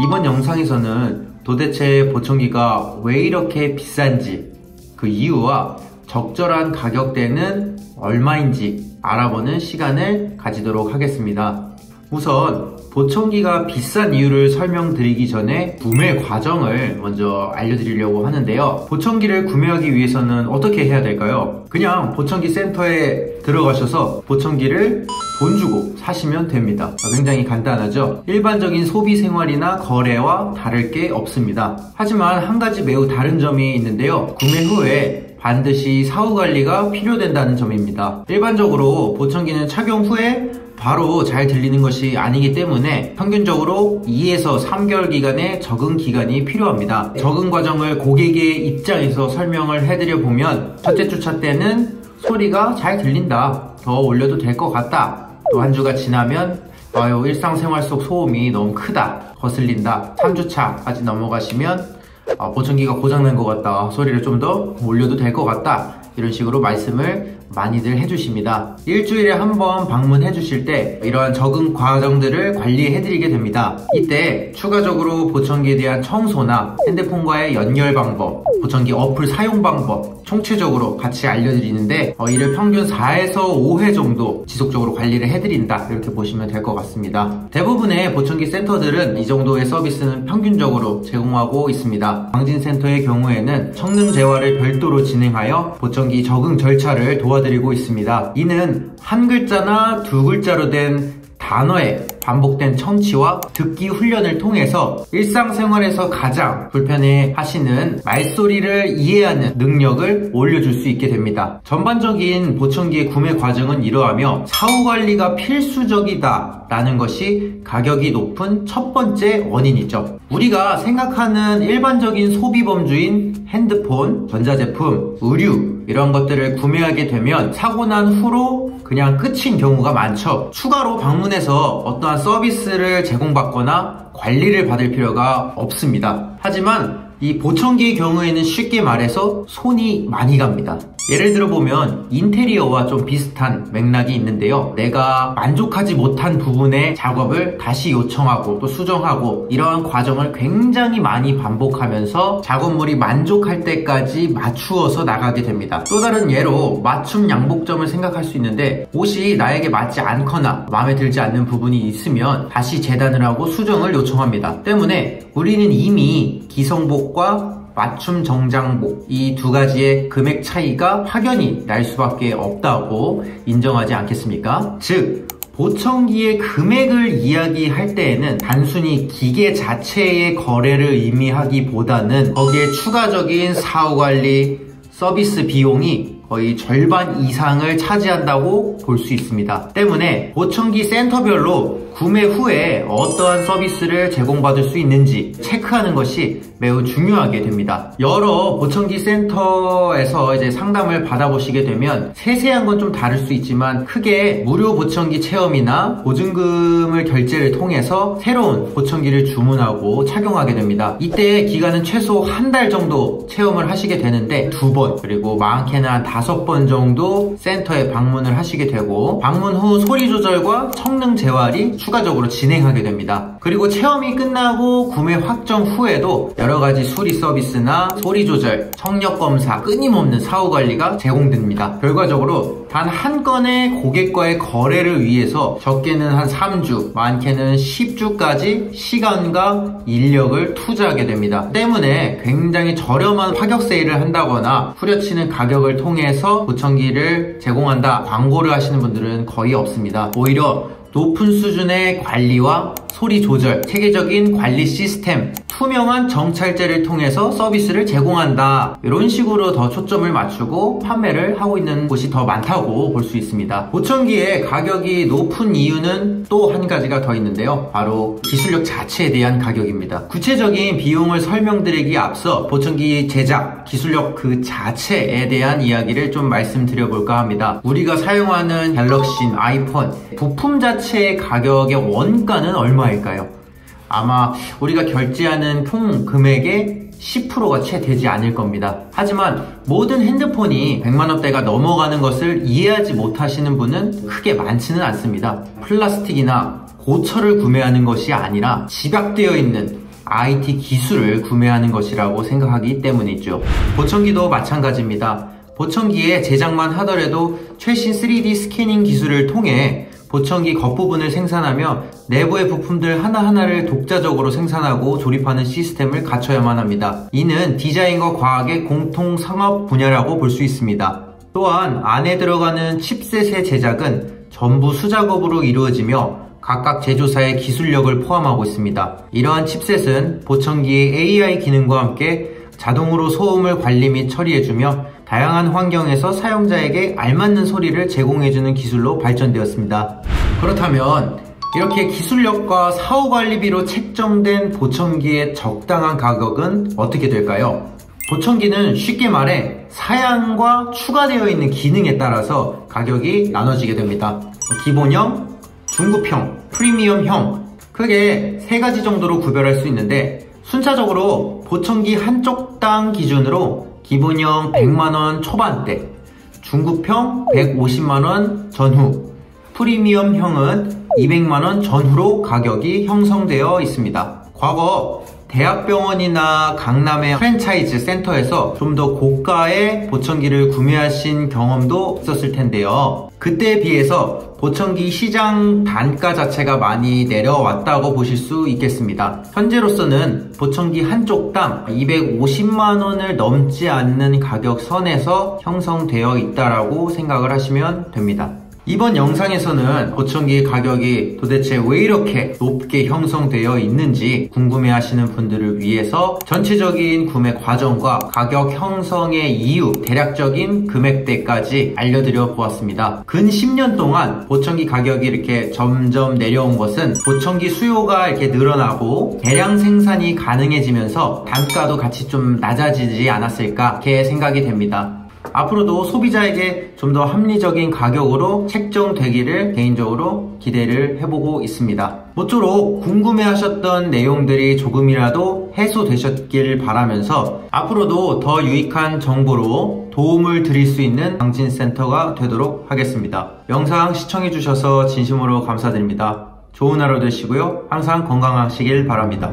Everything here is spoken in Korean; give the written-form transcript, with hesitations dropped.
이번 영상에서는 도대체 보청기가 왜 이렇게 비싼지, 그 이유와 적절한 가격대는 얼마인지 알아보는 시간을 가지도록 하겠습니다. 우선 보청기가 비싼 이유를 설명드리기 전에 구매 과정을 먼저 알려드리려고 하는데요. 보청기를 구매하기 위해서는 어떻게 해야 될까요? 그냥 보청기 센터에 들어가셔서 보청기를 돈 주고 사시면 됩니다. 굉장히 간단하죠? 일반적인 소비 생활이나 거래와 다를 게 없습니다. 하지만 한 가지 매우 다른 점이 있는데요. 구매 후에 반드시 사후 관리가 필요된다는 점입니다. 일반적으로 보청기는 착용 후에 바로 잘 들리는 것이 아니기 때문에 평균적으로 2에서 3개월 기간의 적응 기간이 필요합니다. 적응 과정을 고객의 입장에서 설명을 해드려 보면, 첫째 주차 때는 소리가 잘 들린다, 더 올려도 될 것 같다. 또 한 주가 지나면 일상생활 속 소음이 너무 크다, 거슬린다. 3주차까지 넘어가시면 보청기가 고장난 것 같다, 소리를 좀 더 올려도 될 것 같다, 이런 식으로 말씀을 많이들 해주십니다. 일주일에 한 번 방문해 주실 때 이러한 적응 과정들을 관리해 드리게 됩니다. 이때 추가적으로 보청기에 대한 청소나 핸드폰과의 연결 방법, 보청기 어플 사용 방법 총체적으로 같이 알려드리는데, 이를 평균 4에서 5회 정도 지속적으로 관리를 해드린다, 이렇게 보시면 될 것 같습니다. 대부분의 보청기 센터들은 이 정도의 서비스는 평균적으로 제공하고 있습니다. 방진센터의 경우에는 성능 재활을 별도로 진행하여 보청기 적응 절차를 도와드리고 있습니다. 이는 한 글자나 두 글자로 된 단어의 반복된 청취와 듣기 훈련을 통해서 일상생활에서 가장 불편해 하시는 말소리를 이해하는 능력을 올려줄 수 있게 됩니다. 전반적인 보청기의 구매 과정은 이러하며 사후 관리가 필수적이다 라는 것이 가격이 높은 첫 번째 원인이죠. 우리가 생각하는 일반적인 소비 범주인 핸드폰, 전자제품, 의류, 이런 것들을 구매하게 되면 사고 난 후로 그냥 끝인 경우가 많죠. 추가로 방문해서 어떠한 서비스를 제공받거나 관리를 받을 필요가 없습니다. 하지만 이 보청기의 경우에는 쉽게 말해서 손이 많이 갑니다. 예를 들어 보면 인테리어와 좀 비슷한 맥락이 있는데요. 내가 만족하지 못한 부분의 작업을 다시 요청하고 또 수정하고, 이러한 과정을 굉장히 많이 반복하면서 작업물이 만족할 때까지 맞추어서 나가게 됩니다. 또 다른 예로 맞춤 양복점을 생각할 수 있는데, 옷이 나에게 맞지 않거나 마음에 들지 않는 부분이 있으면 다시 재단을 하고 수정을 요청합니다. 때문에 우리는 이미 기성복과 맞춤 정장복, 이 두 가지의 금액 차이가 확연히 날 수밖에 없다고 인정하지 않겠습니까? 즉, 보청기의 금액을 이야기할 때에는 단순히 기계 자체의 거래를 의미하기보다는 거기에 추가적인 사후관리, 서비스 비용이 거의 절반 이상을 차지한다고 볼 수 있습니다. 때문에 보청기 센터별로 구매 후에 어떠한 서비스를 제공받을 수 있는지 체크하는 것이 매우 중요하게 됩니다. 여러 보청기 센터에서 상담을 받아보시게 되면 세세한 건 좀 다를 수 있지만, 크게 무료 보청기 체험이나 보증금을 결제를 통해서 새로운 보청기를 주문하고 착용하게 됩니다. 이때 기간은 최소 한 달 정도 체험을 하시게 되는데, 2번, 그리고 많게는 한 5번 정도 센터에 방문을 하시게 되고, 방문 후 소리 조절과 성능 재활이 추가적으로 진행하게 됩니다. 그리고 체험이 끝나고 구매 확정 후에도 여러가지 수리 서비스나 소리 조절, 청력 검사, 끊임없는 사후 관리가 제공됩니다. 결과적으로 단 한 건의 고객과의 거래를 위해서 적게는 한 3주, 많게는 10주까지 시간과 인력을 투자하게 됩니다. 때문에 굉장히 저렴한 파격 세일을 한다거나 후려치는 가격을 통해서 보청기를 제공한다, 광고를 하시는 분들은 거의 없습니다. 오히려 높은 수준의 관리와 소리 조절, 체계적인 관리 시스템, 투명한 정찰제를 통해서 서비스를 제공한다, 이런 식으로 더 초점을 맞추고 판매를 하고 있는 곳이 더 많다고 볼 수 있습니다. 보청기의 가격이 높은 이유는 또 한 가지가 더 있는데요. 바로 기술력 자체에 대한 가격입니다. 구체적인 비용을 설명드리기에 앞서 보청기 제작, 기술력 그 자체에 대한 이야기를 좀 말씀드려볼까 합니다. 우리가 사용하는 갤럭시, 아이폰, 부품 자체의 가격의 원가는 얼마일까요? 아마 우리가 결제하는 총 금액의 10%가 채 되지 않을 겁니다. 하지만 모든 핸드폰이 100만원대가 넘어가는 것을 이해하지 못하시는 분은 크게 많지는 않습니다. 플라스틱이나 고철을 구매하는 것이 아니라 집약되어 있는 IT 기술을 구매하는 것이라고 생각하기 때문이죠. 보청기도 마찬가지입니다. 보청기의 제작만 하더라도 최신 3D 스캐닝 기술을 통해 보청기 겉부분을 생산하며 내부의 부품들 하나하나를 독자적으로 생산하고 조립하는 시스템을 갖춰야만 합니다. 이는 디자인과 과학의 공통 상업 분야라고 볼 수 있습니다. 또한 안에 들어가는 칩셋의 제작은 전부 수작업으로 이루어지며 각각 제조사의 기술력을 포함하고 있습니다. 이러한 칩셋은 보청기의 AI 기능과 함께 자동으로 소음을 관리 및 처리해주며 다양한 환경에서 사용자에게 알맞는 소리를 제공해주는 기술로 발전되었습니다. 그렇다면 이렇게 기술력과 사후관리비로 책정된 보청기의 적당한 가격은 어떻게 될까요? 보청기는 쉽게 말해 사양과 추가되어 있는 기능에 따라서 가격이 나눠지게 됩니다. 기본형, 중급형, 프리미엄형, 크게 3가지 정도로 구별할 수 있는데 순차적으로 보청기 한쪽당 기준으로 기본형 100만원 초반대, 중급형 150만원 전후, 프리미엄형은 200만원 전후로 가격이 형성되어 있습니다. 과거 대학병원이나 강남의 프랜차이즈 센터에서 좀 더 고가의 보청기를 구매하신 경험도 있었을 텐데요. 그때에 비해서 보청기 시장 단가 자체가 많이 내려왔다고 보실 수 있겠습니다. 현재로서는 보청기 한쪽당 250만원을 넘지 않는 가격 선에서 형성되어 있다고 생각을 하시면 됩니다. 이번 영상에서는 보청기 가격이 도대체 왜 이렇게 높게 형성되어 있는지 궁금해하시는 분들을 위해서 전체적인 구매 과정과 가격 형성의 이유, 대략적인 금액대까지 알려드려 보았습니다. 근 10년 동안 보청기 가격이 이렇게 점점 내려온 것은 보청기 수요가 이렇게 늘어나고 대량 생산이 가능해지면서 단가도 같이 좀 낮아지지 않았을까 이렇게 생각이 됩니다. 앞으로도 소비자에게 좀 더 합리적인 가격으로 책정되기를 개인적으로 기대를 해보고 있습니다. 모쪼록 궁금해하셨던 내용들이 조금이라도 해소되셨길 바라면서 앞으로도 더 유익한 정보로 도움을 드릴 수 있는 당진센터가 되도록 하겠습니다. 영상 시청해주셔서 진심으로 감사드립니다. 좋은 하루 되시고요. 항상 건강하시길 바랍니다.